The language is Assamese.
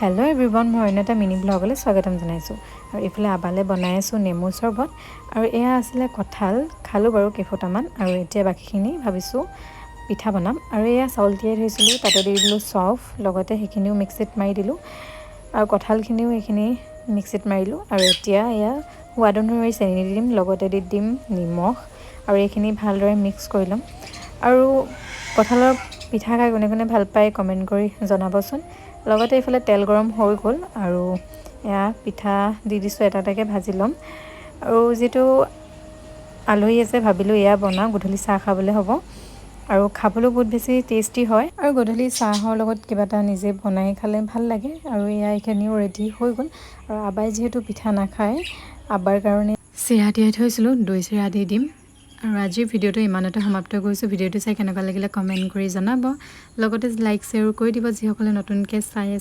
হেল্ল' এভৰিৱান, মই অন্য এটা মিনি ব্লগলৈ স্বাগতম জনাইছোঁ। আৰু এইফালে আবালে বনাই আছোঁ নেমু চৰ্বত। আৰু এয়া আছিলে কঁঠাল, খালোঁ বাৰু কেইফুটামান। আৰু এতিয়া বাকীখিনি ভাবিছোঁ পিঠা বনাম। আৰু এয়া চাউল তিয়াই থৈছিলোঁ, তাতে দি দিলোঁ চফ, লগতে সেইখিনিও মিক্সিত মাৰি দিলোঁ। আৰু কঁঠালখিনিও এইখিনি মিক্সিত মাৰিলোঁ। আৰু এতিয়া এয়া সোৱাদ অনুসৰি চেনি দি দিম, লগতে দি দিম নিমখ। আৰু এইখিনি ভালদৰে মিক্স কৰি ল'ম। আৰু কঁঠালৰ পিঠা খাই কোনে কোনে ভাল পায় কমেণ্ট কৰি জনাবচোন। লগতে এইফালে তেল গৰম হৈ গ'ল আৰু এয়া পিঠা দি দিছোঁ, এটা এটাকৈ ভাজি ল'ম। আৰু যিটো আলহী আছে ভাবিলোঁ এয়া বনাওঁ, গধূলি চাহ খাবলৈ হ'ব আৰু খাবলৈও বহুত বেছি টেষ্টি হয়। আৰু গধূলি চাহৰ লগত কিবা এটা নিজে বনাই খালে ভাল লাগে। আৰু এয়া এইখিনিও ৰেডি হৈ গ'ল। আৰু আবাই যিহেতু পিঠা নাখায়, আবাৰ কাৰণে চিৰা তিয়াই থৈছিলোঁ, দৈ চিৰা দি দিম। আৰু আজিৰ ভিডিঅ'টো ইমানতে সমাপ্ত কৰিছোঁ। ভিডিঅ'টো চাই কেনেকুৱা লাগিলে কমেণ্ট কৰি জনাব। লগতে লাইক শ্বেয়াৰো কৰি দিব যিসকলে নতুনকৈ চাই আছে।